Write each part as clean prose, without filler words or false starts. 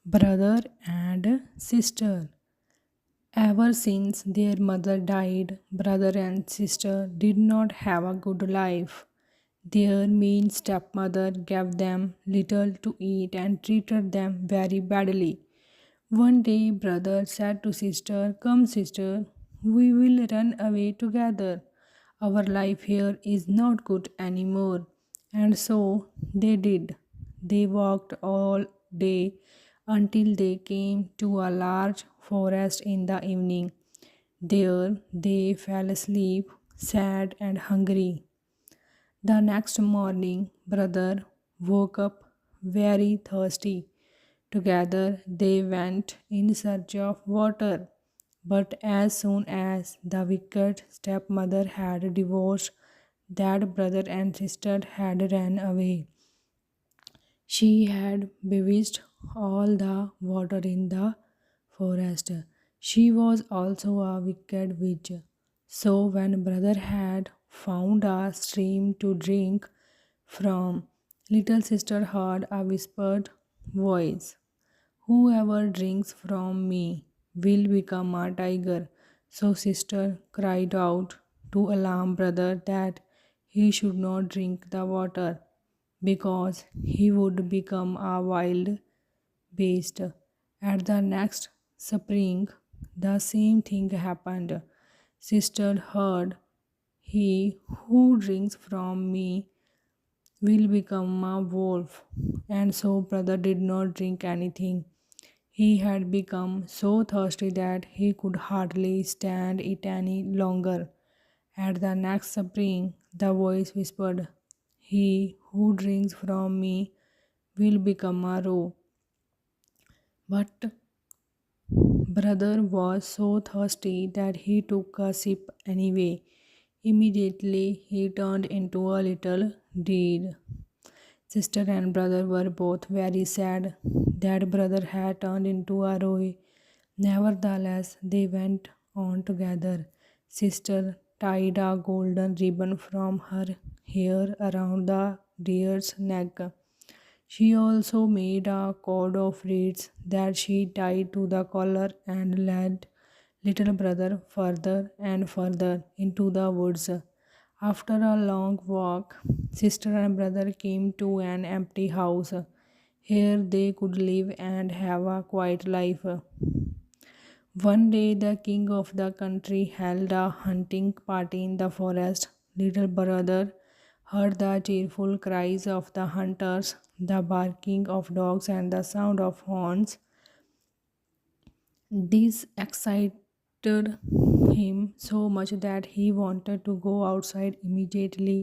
Brother and sister. Ever since their mother died, brother and sister did not have a good life. Their mean stepmother gave them little to eat and treated them very badly. One day, brother said to sister, "Come, sister, we will run away together. Our life here is not good anymore." And so they did. They walked all day until they came to a large forest in the evening. There they fell asleep, sad and hungry. The next morning, brother woke up very thirsty. Together they went in search of water. But as soon as the wicked stepmother had divorced, that brother and sister had ran away. She had bewitched all the water in the forest. She was also a wicked witch. So when brother had found a stream to drink from, little sister heard a whispered voice. "Whoever drinks from me will become a tiger." So sister cried out to alarm brother that he should not drink the water because he would become a wild beast. At the next spring, the same thing happened. Sister heard, "He who drinks from me will become a wolf." And so brother did not drink anything. He had become so thirsty that he could hardly stand it any longer. At the next spring, the voice whispered, "He who drinks from me will become a roe." But brother was so thirsty that he took a sip anyway. Immediately he turned into a little deer. Sister and brother were both very sad that brother had turned into a roe. Nevertheless, they went on together. Sister tied a golden ribbon from her hair around the deer's neck. She also made a cord of reeds that she tied to the collar and led little brother further and further into the woods. After a long walk, sister and brother came to an empty house. Here they could live and have a quiet life. One day, the king of the country held a hunting party in the forest. Little brother heard the cheerful cries of the hunters, the barking of dogs, and the sound of horns. This excited him so much that he wanted to go outside immediately.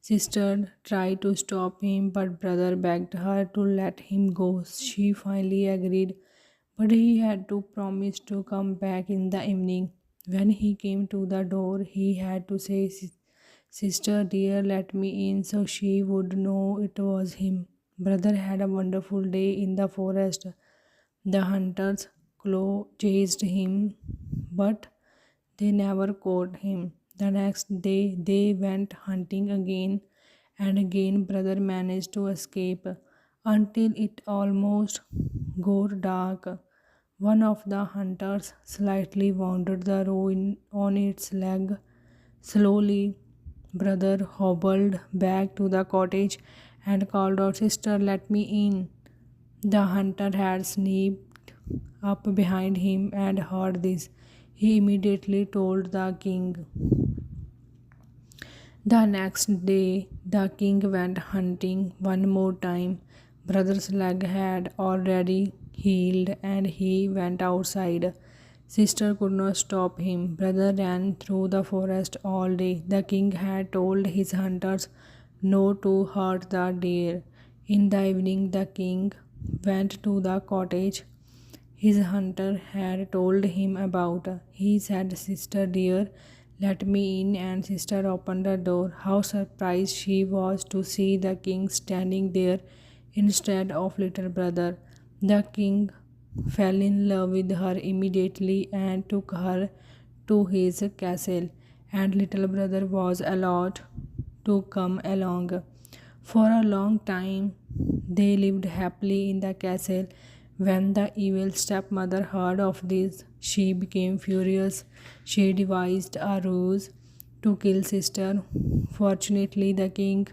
Sister tried to stop him, but brother begged her to let him go. She finally agreed, but he had to promise to come back in the evening. When he came to the door, he had to say, "Sister dear, let me in," so she would know it was him. Brother had a wonderful day in the forest. The hunters chased him, but they never caught him. The next day they went hunting again, and again brother managed to escape until it almost got dark. One of the hunters slightly wounded the roe on its leg. Slowly, brother hobbled back to the cottage and called out, "Sister, let me in." The hunter had sneaked up behind him and heard this. He immediately told the king. The next day, the king went hunting one more time. Brother's leg had already healed and he went outside. Sister could not stop him. Brother ran through the forest all day. The king had told his hunters not to hurt the deer. In the evening, the king went to the cottage his hunter had told him about. He said, "Sister dear, let me in," and sister opened the door. How surprised she was to see the king standing there instead of little brother. The king fell in love with her immediately and took her to his castle, and little brother was allowed to come along. For a long time they lived happily in the castle, When the evil stepmother heard of this, she became furious. She devised a ruse to kill sister. Fortunately, the king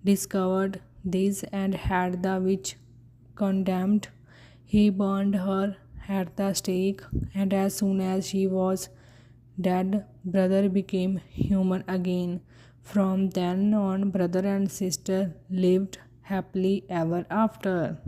discovered this and had the witch condemned. He burned her at the stake, and as soon as she was dead, brother became human again. From then on, brother and sister lived happily ever after.